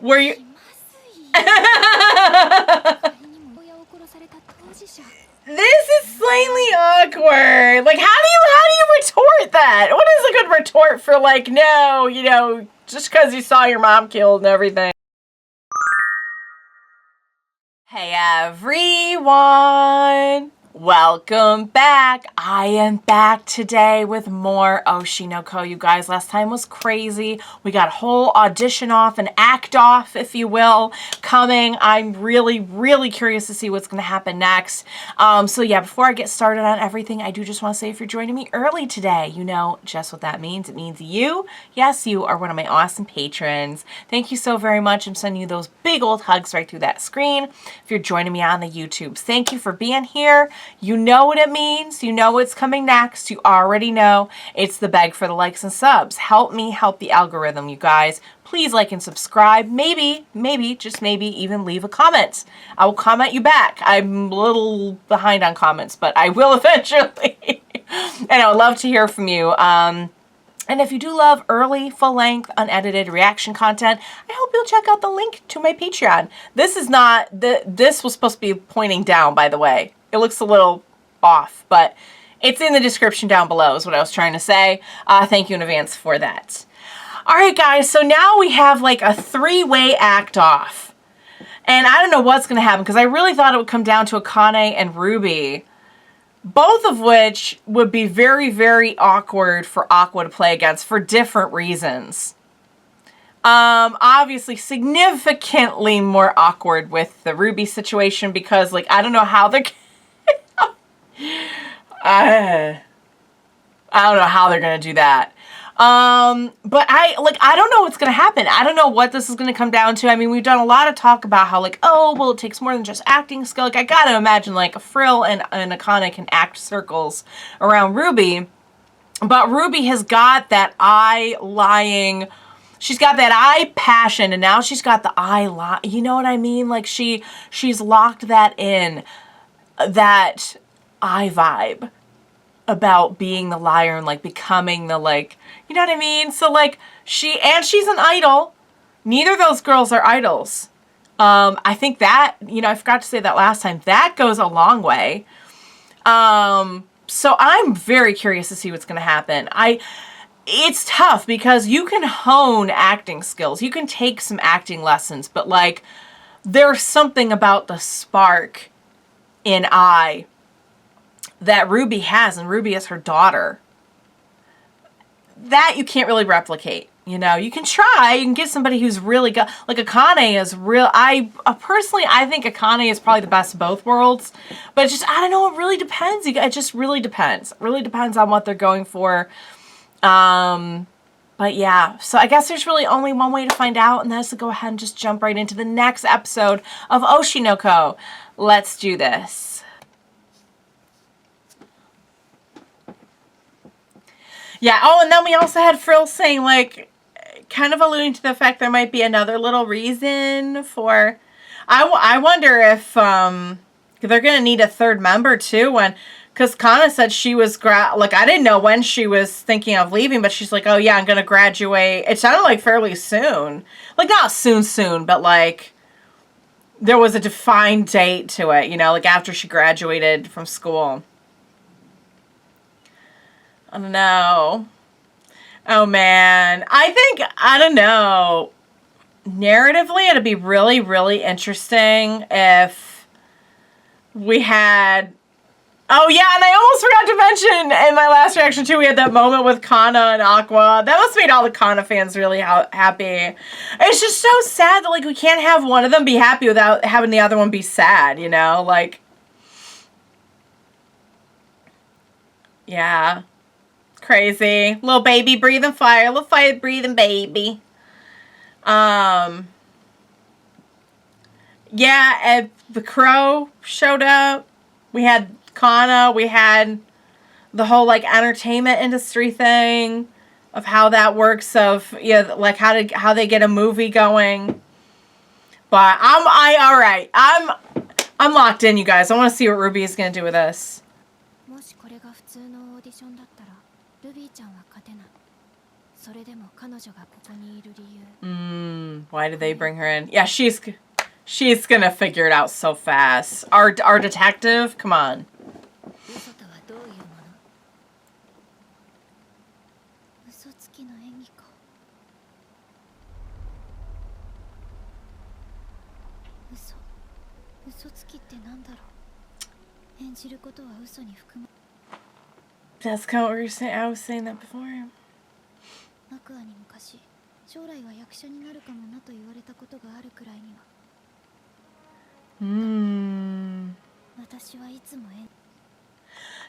Were you? This is slightly awkward. Like, how do you retort that? What is a good retort for, like, no, you know, just because you saw your mom killed and everything? Hey everyone! Welcome back. I am back today with more Oshi no Ko, you guys. Last time was crazy. We got a whole audition off, an act off, if you will, coming. I'm really curious to see what's going to happen next. So yeah, before I get started on everything, I do just want to say if you're joining me early today, you know just what that means. It means you, yes, you are one of my awesome patrons. Thank you so very much. I'm sending you those big old hugs right through that screen. If you're joining me on the YouTubes, thank you for being here. You know what it means. You know what's coming next. You already know. It's the beg for the likes and subs. Help me help the algorithm, you guys. Please like and subscribe. Maybe, just maybe even leave a comment. I will comment you back. I'm a little behind on comments, but I will eventually. And I would love to hear from you. And if you do love early, full-length, unedited reaction content, I hope you'll check out the link to my Patreon. This is not, this was supposed to be pointing down, by the way. It looks a little off, but it's in the description down below is what I was trying to say. Thank you in advance for that. All right, guys, so now we have like a three-way act off. And I don't know what's going to happen because I really thought it would come down to Akane and Ruby. Both of which would be very awkward for Aqua to play against for different reasons. Obviously significantly more awkward with the Ruby situation because, like, I don't know how they're... I don't know how they're going to do that. But I don't know what's going to happen. I don't know what this is going to come down to. I mean, we've done a lot of talk about how, like, oh, well, it takes more than just acting skill. Like, I got to imagine, like, Frill and Akane can act circles around Ruby. But Ruby has got that eye lying. She's got that eye passion, and now she's got the eye lie. You know what I mean? Like, she's locked that in, that eye vibe about being the liar and, like, becoming the, like, you know what I mean? So, like, she's an idol. Neither of those girls are idols. I think that, you know, I forgot to say that last time, that goes a long way. So I'm very curious to see what's going to happen. It's tough because you can hone acting skills. You can take some acting lessons, but, like, there's something about the spark in eye that Ruby has, and Ruby is her daughter, that you can't really replicate. You know, you can try, you can get somebody who's really good, like Akane is real. Personally, I think Akane is probably the best of both worlds, but it's just, I don't know, it really depends. It just really depends. It really depends on what they're going for. But yeah, so I guess there's really only one way to find out, and that's to go ahead and just jump right into the next episode of Oshi no Ko. Let's do this. Yeah, oh, and then we also had Frill saying, like, kind of alluding to the fact there might be another little reason for... I wonder if they're going to need a third member, too, because Kana said she was... like, I didn't know when she was thinking of leaving, but she's like, oh, yeah, I'm going to graduate. It sounded like fairly soon. Like, not soon, but, like, there was a defined date to it, you know, like, after she graduated from school. I don't know. Oh, man. I don't know. Narratively, it'd be really interesting if we had... Oh, yeah, and I almost forgot to mention in my last reaction, too, we had that moment with Kana and Aqua. That must have made all the Kana fans really happy. It's just so sad that, like, we can't have one of them be happy without having the other one be sad, you know? Like... Yeah. Crazy. Little baby breathing fire. Little fire breathing baby. Yeah, and the crow showed up. We had Kana. We had the whole, like, entertainment industry thing of how that works, of, yeah, like, how they get a movie going. But all right. I'm locked in, you guys. I want to see what Ruby is going to do with this. Why did they bring her in? Yeah, she's gonna figure it out so fast. Our detective, come on. That's kind of what we were saying. I was saying that before.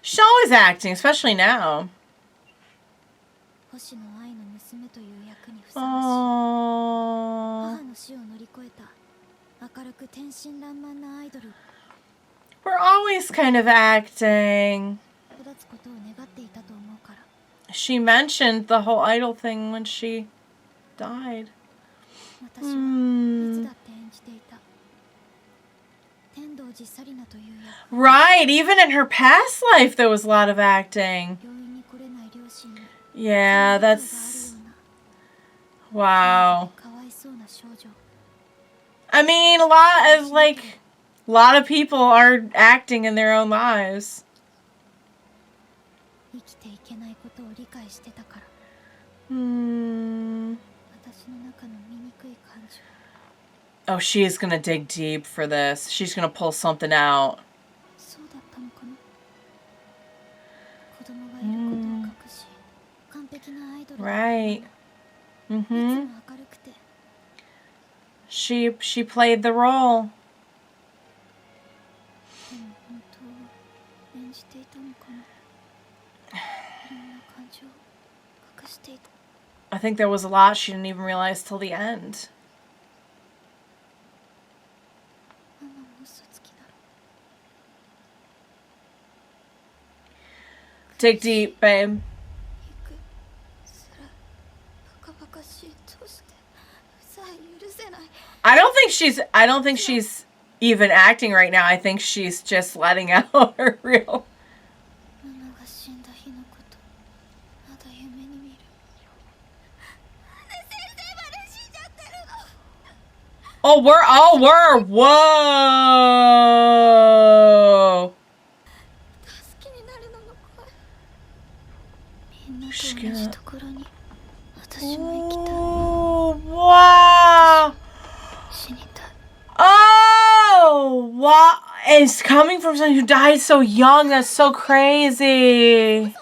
She's always acting, especially now. Oh. We're always kind of acting. She mentioned the whole idol thing when she died. Right, even in her past life there was a lot of acting. Yeah, that's... Wow. I mean, a lot of people are acting in their own lives. Oh, she is gonna dig deep for this. She's gonna pull something out. Right. She played the role. I think there was a lot she didn't even realize till the end. Dig deep, babe. I don't think she's even acting right now. I think she's just letting out her real... Oh, whoa! Oh, wow! Oh, wow! It's coming from someone who died so young. That's so crazy.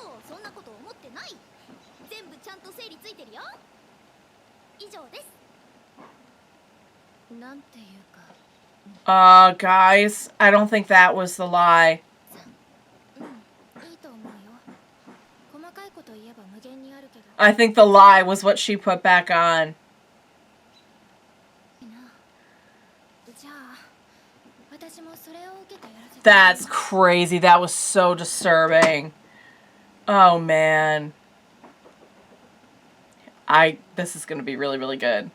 Guys, I don't think that was the lie. I think the lie was what she put back on. That's crazy. That was so disturbing. Oh, man. This is going to be really, really good.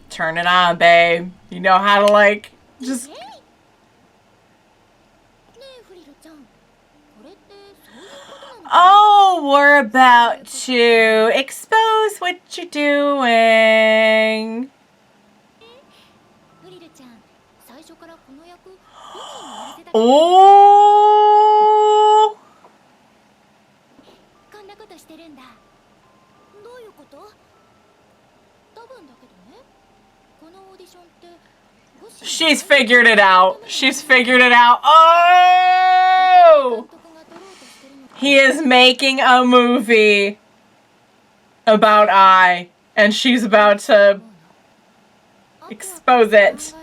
Turn it on, babe. You know how to, like, just... Oh, we're about to expose what you're doing. Oh! She's figured it out. She's figured it out. Oh! He is making a movie about I, and she's about to expose it.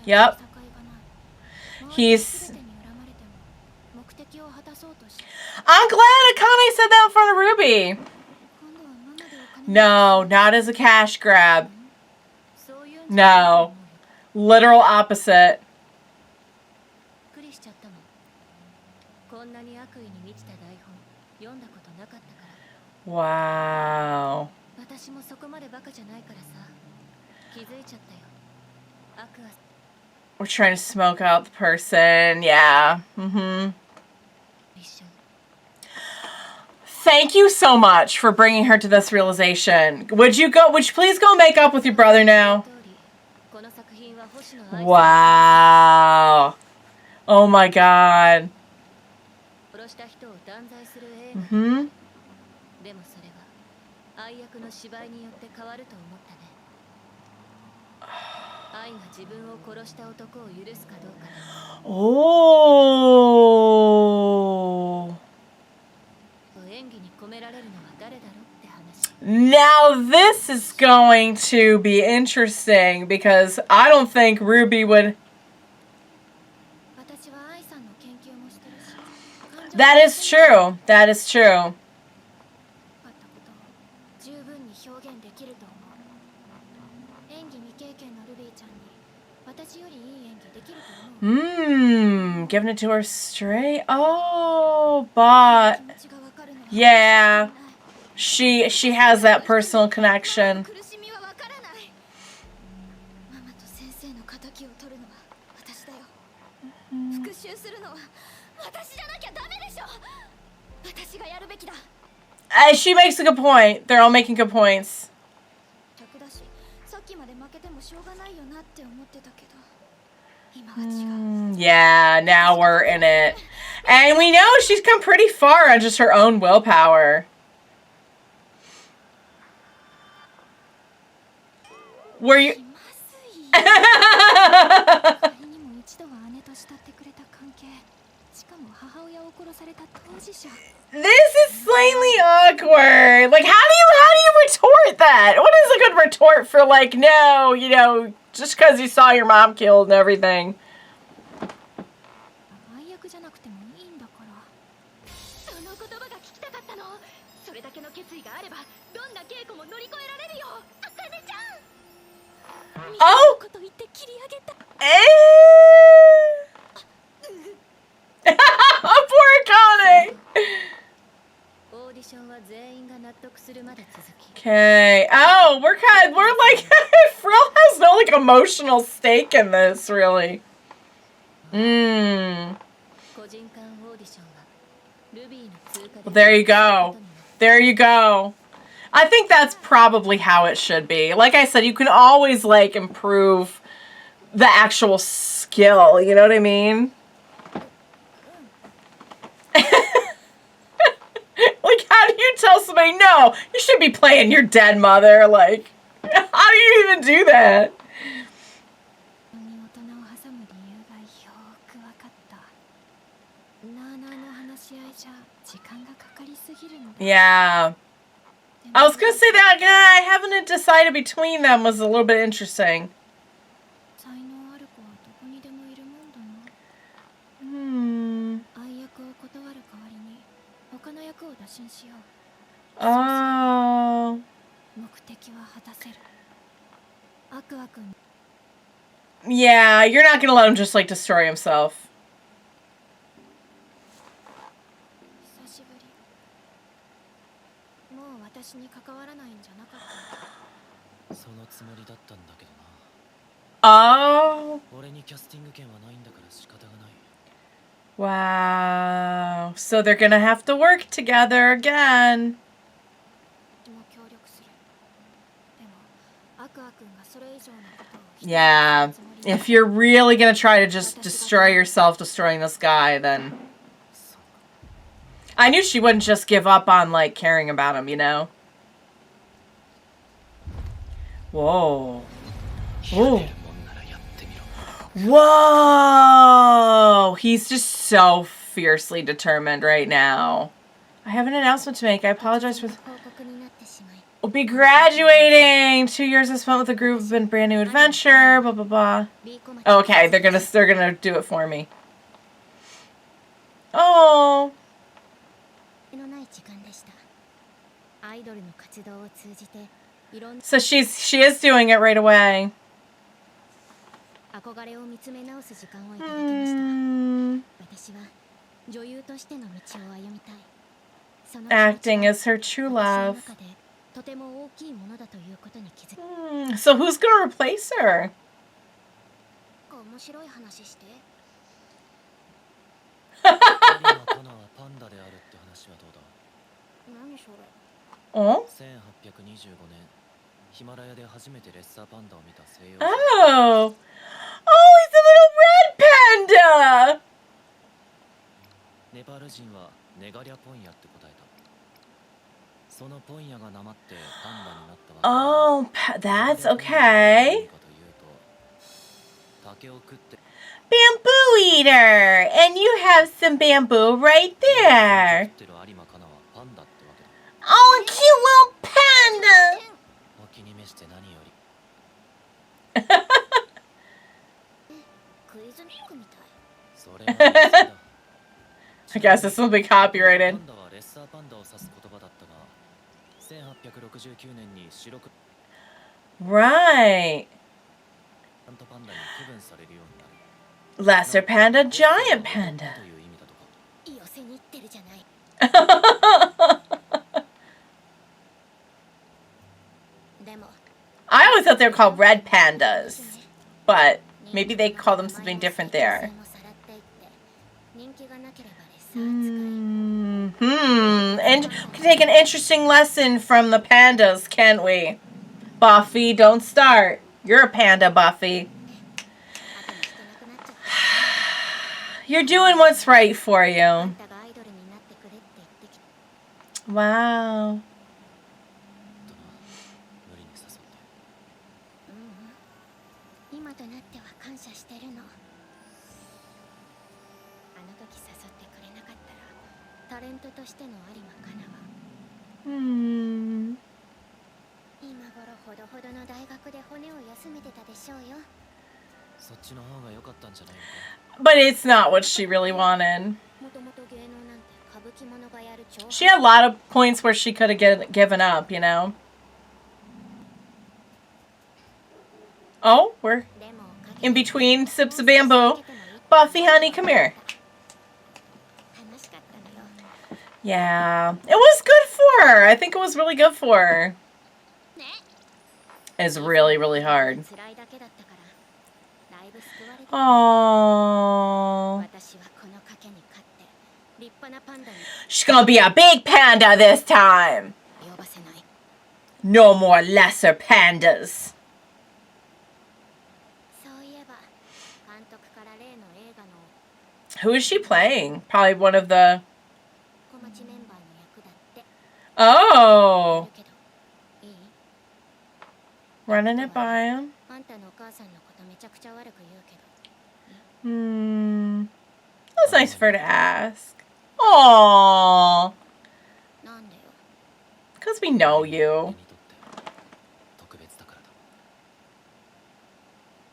Yep. I'm glad Akane said that in front of Ruby. No, not as a cash grab. No. Literal opposite. Wow. We're trying to smoke out the person. Yeah. Thank you so much for bringing her to this realization. Would you please go make up with your brother now? Wow. Oh my god. Oh. Now this is going to be interesting because I don't think Ruby would... That is true. That is true. Giving it to her straight. Oh, but yeah, she has that personal connection. She makes a good point. They're all making good points. Yeah, now we're in it. And we know she's come pretty far on just her own willpower. Were you... This is slightly awkward. Like, how do you retort that? What is a good retort for, like, no, you know, just because you saw your mom killed and everything? Oh! Poor Akane! Okay. Oh, we're like, Frill has no, like, emotional stake in this, really. Well, there you go. There you go. I think that's probably how it should be. Like I said, you can always, like, improve the actual skill, you know what I mean? Like, how do you tell somebody, no, you should be playing your dead mother? Like, how do you even do that? Yeah. I was going to say that, having it decided between them was a little bit interesting. Oh. Yeah, you're not going to let him just, like, destroy himself. Oh. Wow. So they're gonna have to work together again. Yeah. If you're really gonna try to just destroy yourself destroying this guy, then... I knew she wouldn't just give up on, like, caring about him, you know? Whoa. Ooh. Whoa! He's just so fiercely determined right now. I have an announcement to make. I apologize for... We'll be graduating! 2 years I spent with the group. Have been brand new adventure. Blah, blah, blah. Okay, they're gonna do it for me. Oh. So she is doing it right away. Acting is her true love. So who's gonna replace her? Oh. Oh, he's a little red panda. Oh, that's okay. Bamboo eater, and you have some bamboo right there. Oh, a cute little panda. I guess this will be copyrighted. Right. Lesser panda, giant panda. I always thought they were called red pandas, but maybe they call them something different there. And we can take an interesting lesson from the pandas, can't we? Buffy, don't start. You're a panda, Buffy. You're doing what's right for you. Wow. But it's not what she really wanted. She had a lot of points where she could have given up, you know? Oh, we're in between sips of bamboo. Buffy, honey, come here. Yeah, it was good for her. I think it was really good for her. It's really, really hard. Oh. She's gonna be a big panda this time. No more lesser pandas. Who is she playing? Probably one of the... Oh. Running it by him. That's nice for her to ask. Aww. Because we know you.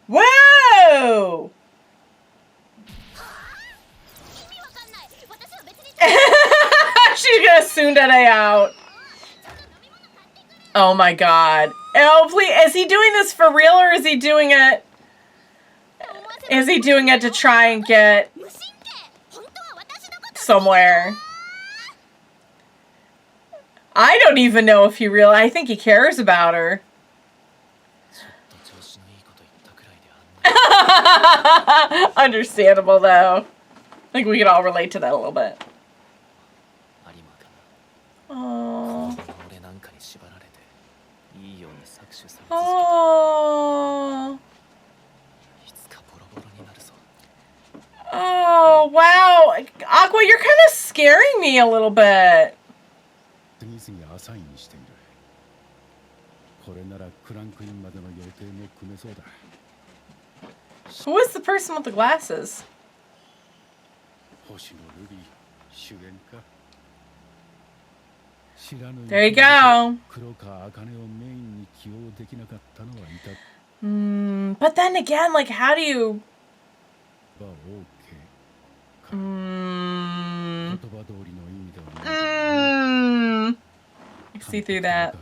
Whoa! She's gonna tsundere out. Oh my god. Oh, please. Is he doing this for real or is he doing it? Is he doing it to try and get somewhere? I don't even know if he really... I think he cares about her. Understandable, though. I think we can all relate to that a little bit. Oh. Oh. Oh, wow. Aqua, you're kind of scaring me a little bit. Who is the person with the glasses? There you go. But then again, like, how do you... See through that.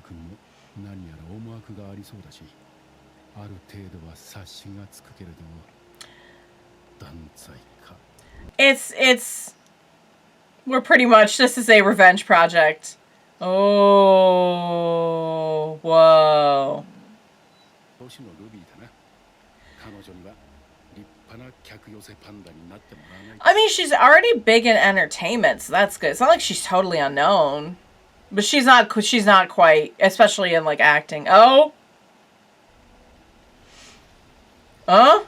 We're pretty much, this is a revenge project. Oh, whoa. I mean, she's already big in entertainment, so that's good. It's not like she's totally unknown. But she's not quite, especially in, like, acting. Oh? Huh?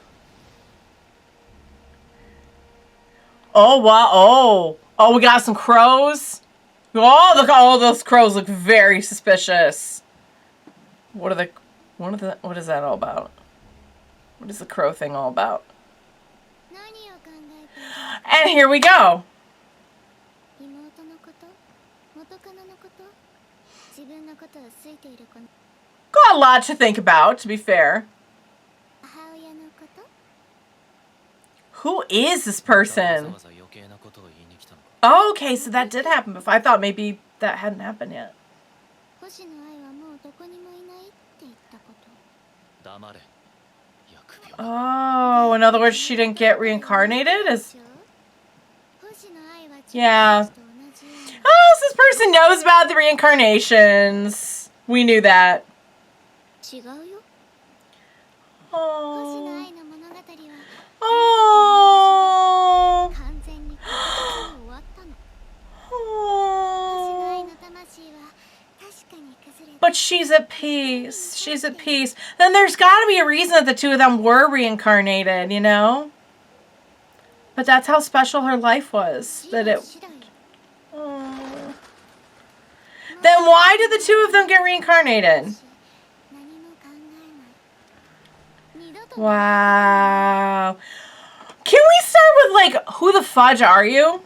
Oh, wow. Oh. Oh, we got some crows. Oh, look, all those crows look very suspicious. What is that all about? What is the crow thing all about? And here we go. Got a lot to think about, to be fair. Who is this person? Oh, okay, so that did happen before. I thought maybe that hadn't happened yet. Oh, in other words, she didn't get reincarnated? Yeah. Oh, so this person knows about the reincarnations. We knew that. Oh. Oh. Oh. But she's at peace. She's at peace. Then there's got to be a reason that the two of them were reincarnated, you know? But that's how special her life was. That it... Oh. Then why did the two of them get reincarnated? Wow. Can we start with, like, who the fudge are you?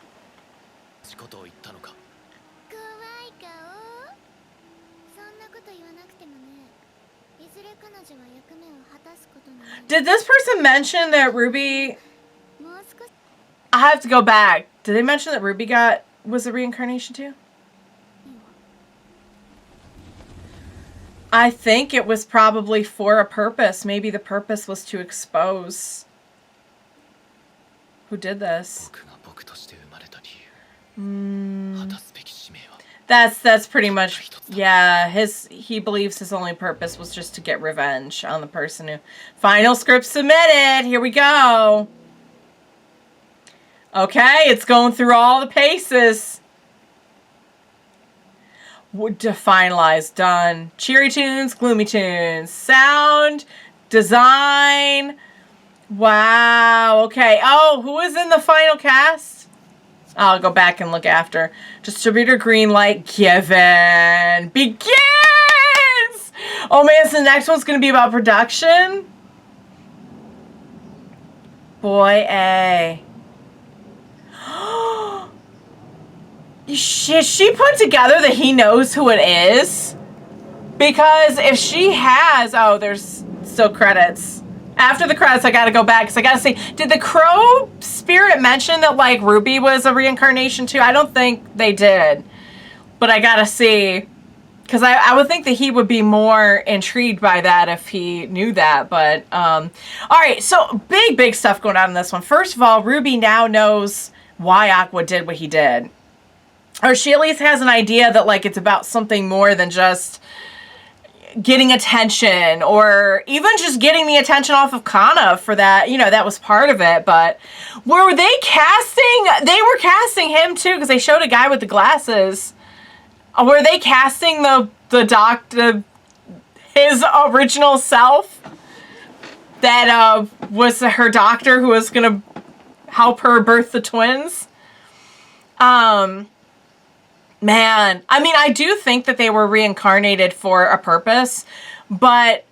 Did this person mention that Ruby... I have to go back. Did they mention that Ruby was a reincarnation too? I think it was probably for a purpose. Maybe the purpose was to expose who did this. That's pretty much, yeah, he believes his only purpose was just to get revenge on the person who... Final script submitted. Here we go. Okay, it's going through all the paces. To finalize, done. Cheery tunes, gloomy tunes. Sound, design. Wow, okay. Oh, who is in the final cast? I'll go back and look after. Distributor green light given. Begins! Oh man, so the next one's going to be about production. Boy A. She put together that he knows who it is? Because if she has... Oh, there's still credits. After the credits, I gotta go back because I gotta see. Did the crow spirit mention that, like, Ruby was a reincarnation too? I don't think they did. But I gotta see. Because I would think that he would be more intrigued by that if he knew that. But, alright, so big stuff going on in this one. First of all, Ruby now knows why Aqua did what he did. Or she at least has an idea that, like, it's about something more than just getting attention, or even just getting the attention off of Kana for that. You know, that was part of it. But were they casting? They were casting him too, because they showed a guy with the glasses. Were they casting the doctor, his original self, that was her doctor who was gonna help her birth the twins? Man, I mean, I do think that they were reincarnated for a purpose, but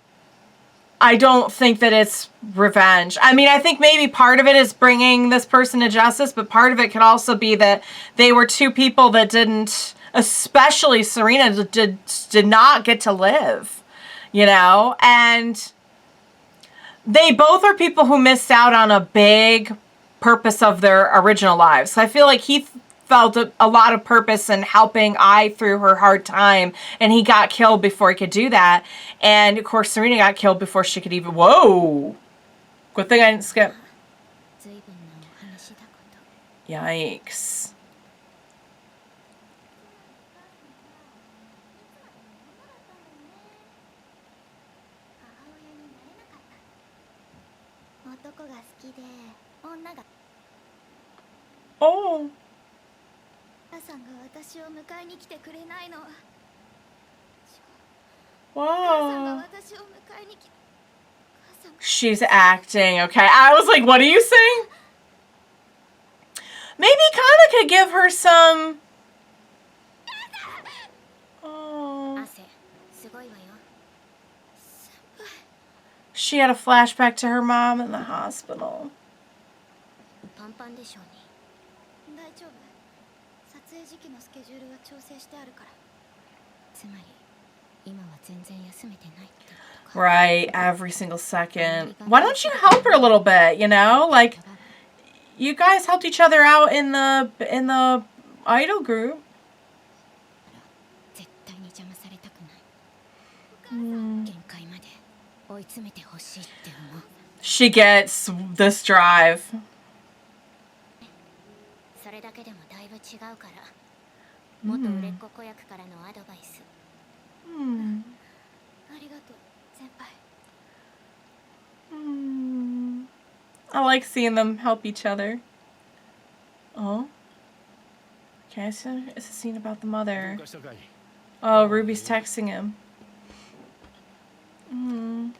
I don't think that it's revenge. I mean, I think maybe part of it is bringing this person to justice, but part of it could also be that they were two people that didn't, especially Serena, did not get to live, you know? And they both are people who missed out on a big purpose of their original lives. So I feel like he felt a lot of purpose in helping Ai through her hard time, and he got killed before he could do that. And of course Serena got killed before she could even... Whoa! Good thing I didn't skip. Yikes. Oh. Wow. She's acting, okay. I was like, what are you saying? Maybe Kana could give her some... Oh. She had a flashback to her mom in the hospital. Right, every single second. Why don't you help her a little bit, you know? Like, you guys helped each other out in the idol group. She gets this drive. I like seeing them help each other. Oh. Okay, so it's a scene about the mother. Oh, Ruby's texting him. Oh.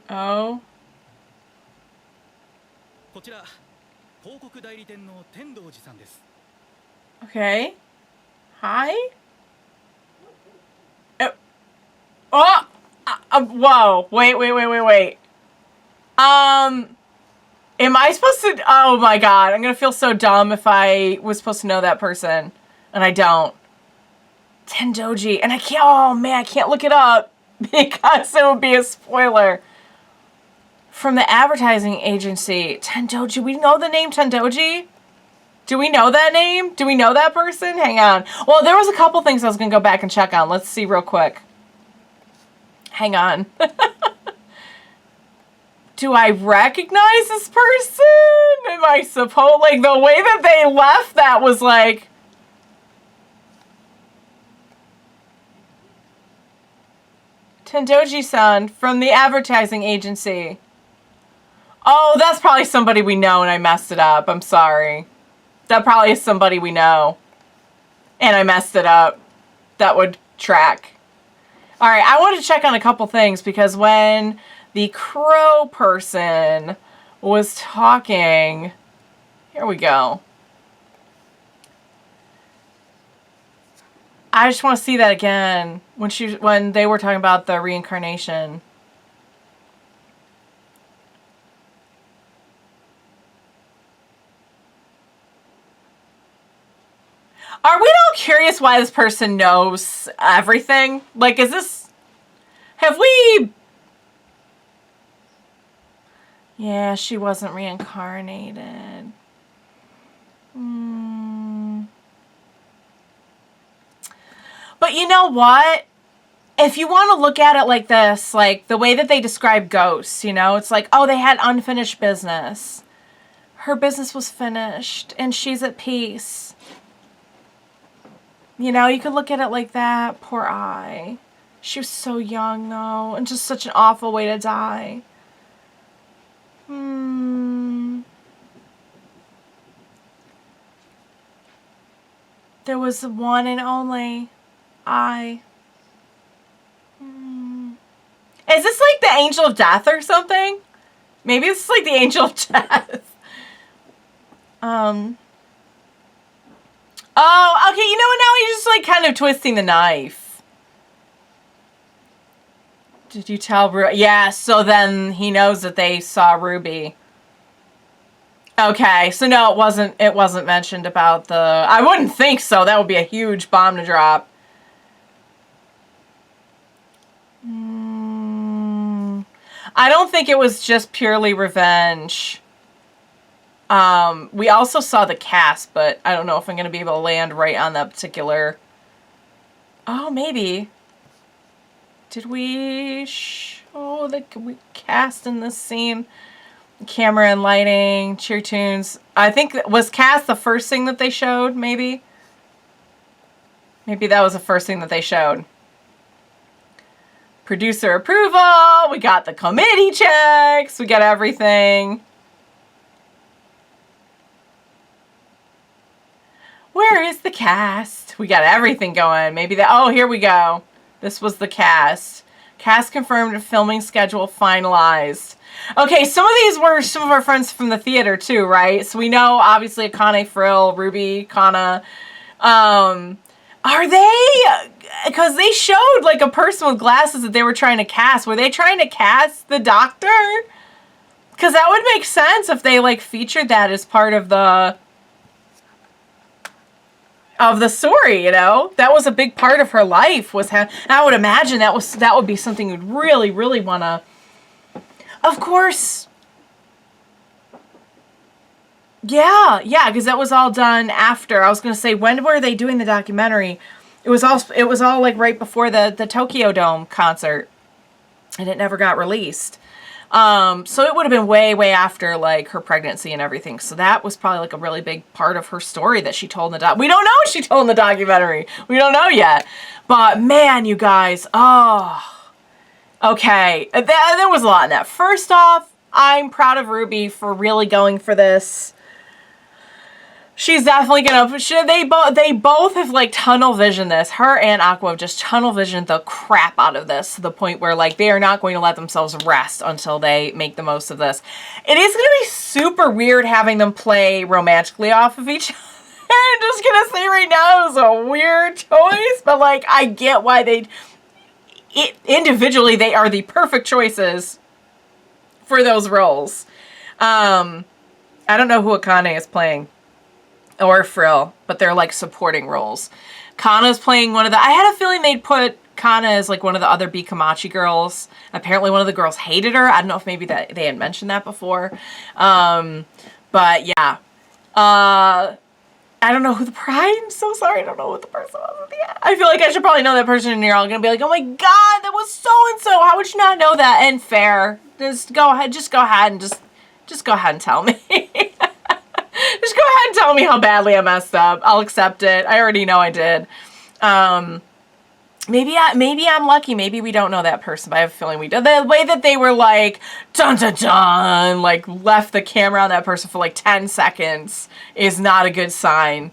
Oh. Okay. Hi? Oh! Whoa. Wait. Am I supposed to... Oh my god. I'm gonna feel so dumb if I was supposed to know that person. And I don't. Tendoji. And I can't... Oh man, I can't look it up. Because it would be a spoiler. From the advertising agency. Tendoji. We know the name Tendoji? Do we know that name? Do we know that person? Hang on. Well, there was a couple things I was gonna go back and check on. Let's see real quick. Hang on. Do I recognize this person? Am I supposed... Like, the way that they left that was like... Tendoji-san from the advertising agency. Oh, that's probably somebody we know and I messed it up. I'm sorry. That probably is somebody we know. And I messed it up. That would track. Alright, I want to check on a couple things because when the crow person was talking... Here we go. I just want to see that again. When they were talking about the reincarnation. Are we all curious why this person knows everything? Like, is this... Have we... Yeah, she wasn't reincarnated. But you know what? If you want to look at it like this, like the way that they describe ghosts, you know, it's like, oh, they had unfinished business. Her business was finished and she's at peace. You know, you could look at it like that. Poor Ai. She was so young, though, and just such an awful way to die. There was the one and only Ai. Is this like the angel of death or something? Maybe it's like the angel of death. Oh, okay, you know what? Now he's just like kind of twisting the knife. Did you tell Ruby? Yeah, so then he knows that they saw Ruby. Okay, so no, it wasn't mentioned about the... I wouldn't think so. That would be a huge bomb to drop. I don't think it was just purely revenge. We also saw the cast, but I don't know if I'm going to be able to land right on that particular... Oh, maybe. Did we show the cast in this scene? Camera and lighting, cheer tunes. I think, was cast the first thing that they showed, maybe? Maybe that was the first thing that they showed. producer approval. We got the committee checks. We got everything. Where is the cast? We got everything going. Maybe that. Oh, here we go. This was the cast. Cast confirmed, filming schedule finalized. Okay, some of these were some of our friends from the theater too, right? So we know, obviously, Akane, Frill, Ruby, Kana. Are they... Because they showed, like, a person with glasses that they were trying to cast. Were they trying to cast the doctor? Because that would make sense if they, like, featured that as part of the story, you know? That was a big part of her life. I would imagine that would be something you'd really, really want to... Of course. Yeah, because that was all done after. I was going to say, when were they doing the documentary? It was all like right before the Tokyo Dome concert, and it never got released. So it would have been way, way after like her pregnancy and everything. So that was probably like a really big part of her story that she told in the we don't know what she told in the documentary. We don't know yet. But man, you guys, okay. There was a lot in that. First off, I'm proud of Ruby for really going for this. She's definitely gonna. They both have like tunnel visioned this. Her and Aqua have just tunnel visioned the crap out of this to the point where like they are not going to let themselves rest until they make the most of this. It is gonna be super weird having them play romantically off of each other. I'm just gonna say right now it was a weird choice, but like I get why individually they are the perfect choices for those roles. I don't know who Akane is playing. Or Frill, but they're like supporting roles. Kana's playing one of the... I had a feeling they'd put Kana as like one of the other Bikamachi girls. Apparently one of the girls hated her. I don't know if maybe that they had mentioned that before. But yeah. I don't know who I'm so sorry. I don't know who the person was. I feel like I should probably know that person, and you're all gonna be like, oh my god, that was so-and-so. How would you not know that? And fair. Just go ahead and tell me. Just go ahead and tell me how badly I messed up. I'll accept it. I already know I did. Maybe I'm lucky. Maybe we don't know that person, but I have a feeling we did. The way that they were like, dun dun dun, like left the camera on that person for like 10 seconds is not a good sign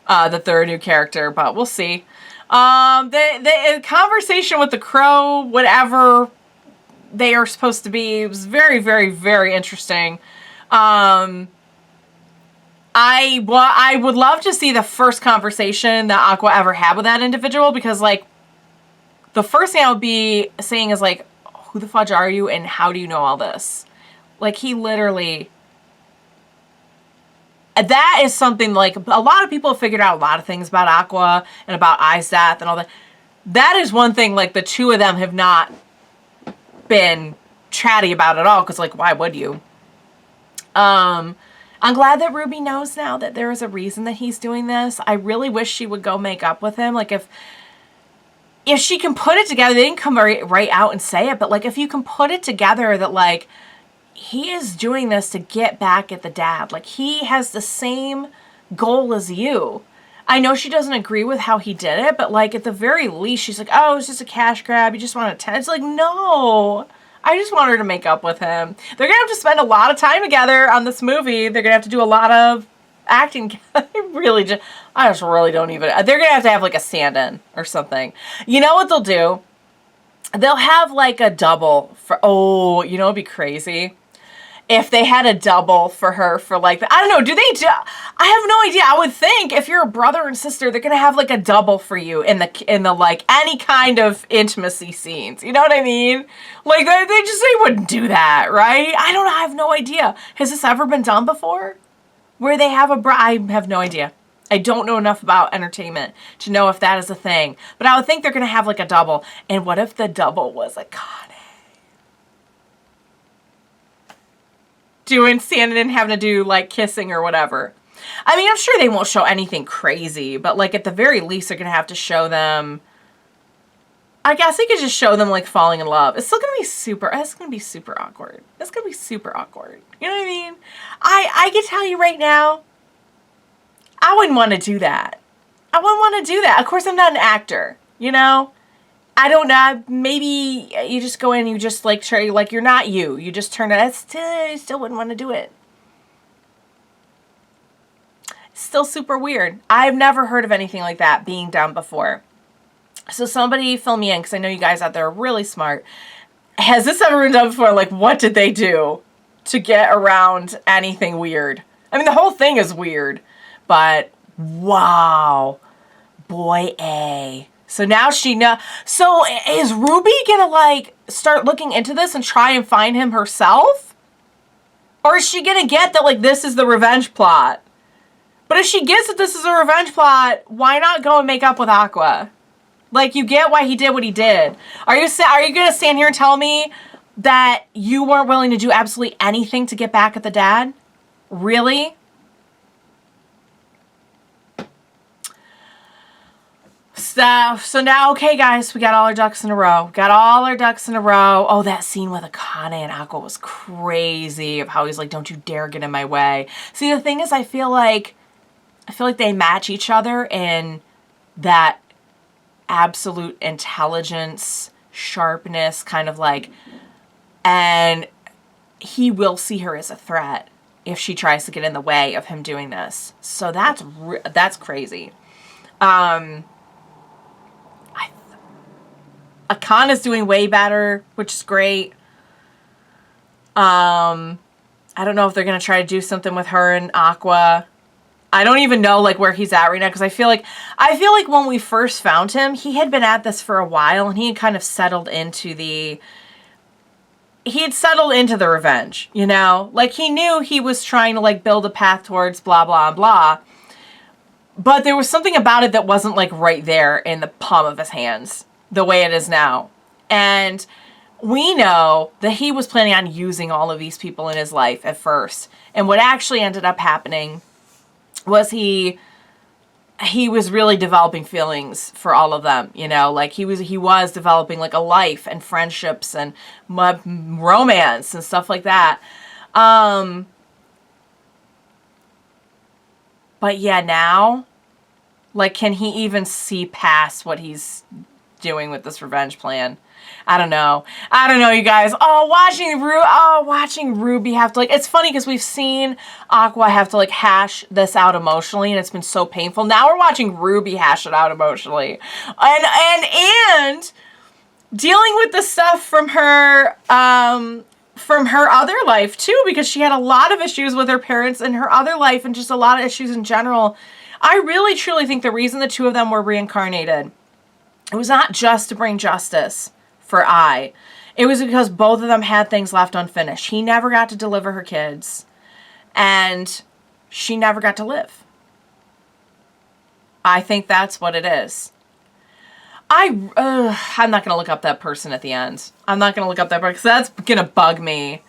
that they're a new character, but we'll see. The conversation with the crow, whatever they are supposed to be, was very, very, very interesting. I would love to see the first conversation that Aqua ever had with that individual, because like the first thing I would be saying is like, who the fudge are you and how do you know all this? Like he literally, that is something like a lot of people have figured out a lot of things about Aqua and about Ai's death and all that. That is one thing like the two of them have not been chatty about at all, because like why would you? I'm glad that Ruby knows now that there is a reason that he's doing this. I really wish she would go make up with him. Like if she can put it together, they didn't come right out and say it, but like if you can put it together that like he is doing this to get back at the dad. Like he has the same goal as you. I know she doesn't agree with how he did it, but like at the very least she's like, oh, it's just a cash grab. You just want a 10. It's like, no. I just want her to make up with him. They're going to have to spend a lot of time together on this movie. They're going to have to do a lot of acting. I just really don't even... They're going to have like a stand-in or something. You know what they'll do? They'll have like a double for... Oh, you know what'd be crazy? If they had a double for her for like... I don't know. Do they... I have no idea. I would think if you're a brother and sister, they're going to have like a double for you in the like any kind of intimacy scenes. You know what I mean? Like they wouldn't do that, right? I don't know. I have no idea. Has this ever been done before? Where they have I have no idea. I don't know enough about entertainment to know if that is a thing. But I would think they're going to have like a double. And what if the double was a Kane? Standing and having to do like kissing or whatever. I mean, I'm sure they won't show anything crazy, but like at the very least they're gonna have to show them. I guess they could just show them like falling in love. It's still gonna be super. It's gonna be super awkward. It's gonna be super awkward. You know what I mean? I can tell you right now, I wouldn't want to do that. I wouldn't want to do that. Of course, I'm not an actor. You know, I don't know, maybe you just go in and you just like try, like you're not you. You just turn it, I still wouldn't want to do it. Still super weird. I've never heard of anything like that being done before. So somebody fill me in, because I know you guys out there are really smart. Has this ever been done before? Like, what did they do to get around anything weird? I mean, the whole thing is weird, but wow. Boy A. So now she knows. So is Ruby gonna like start looking into this and try and find him herself? Or is she gonna get that like this is the revenge plot? But if she gets that this is a revenge plot, why not go and make up with Aqua? Like, you get why he did what he did. Are you gonna stand here and tell me that you weren't willing to do absolutely anything to get back at the dad? Really? So now, okay, guys, we got all our ducks in a row. Got all our ducks in a row. Oh, that scene with Akane and Aqua was crazy, of how he's like, don't you dare get in my way. See, the thing is, I feel like they match each other in that absolute intelligence, sharpness, kind of like, and he will see her as a threat if she tries to get in the way of him doing this. So that's crazy. Akana's doing way better, which is great. I don't know if they're going to try to do something with her and Aqua. I don't even know like where he's at right now, because I feel like when we first found him, he had been at this for a while, and he had kind of settled into the revenge, you know? Like, he knew he was trying to like build a path towards blah, blah, blah. But there was something about it that wasn't like right there in the palm of his hands the way it is now. And we know that he was planning on using all of these people in his life at first. And what actually ended up happening was he was really developing feelings for all of them, you know, like he was developing like a life and friendships and romance and stuff like that. But yeah, now, like, can he even see past what he's doing with this revenge plan? I don't know, you guys. Watching Ruby have to, like, it's funny because we've seen Aqua have to like hash this out emotionally, and it's been so painful. Now we're watching Ruby hash it out emotionally, and dealing with the stuff from her other life too, because she had a lot of issues with her parents in her other life, and just a lot of issues in general. I really truly think the reason the two of them were reincarnated, it was not just to bring justice for Ai. It was because both of them had things left unfinished. He never got to deliver her kids, and she never got to live. I think that's what it is. I'm not going to look up that person at the end. I'm not going to look up that person, because that's going to bug me.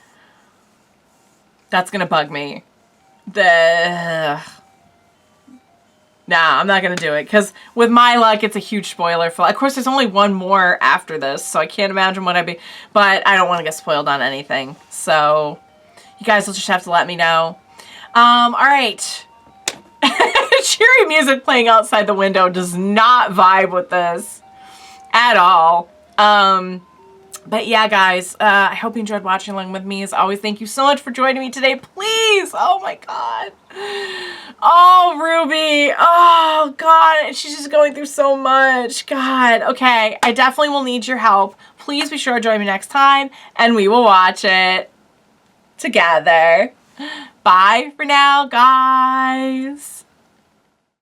That's going to bug me. Nah, I'm not going to do it, because with my luck, it's a huge spoiler. Of course, there's only one more after this, so I can't imagine what I'd be, but I don't want to get spoiled on anything. So, you guys will just have to let me know. Alright. Cheery music playing outside the window does not vibe with this at all. But yeah, guys, I hope you enjoyed watching along with me. As always, thank you so much for joining me today. Please, oh my God. Oh, Ruby. Oh, God. She's just going through so much. God. Okay, I definitely will need your help. Please be sure to join me next time, and we will watch it together. Bye for now, guys.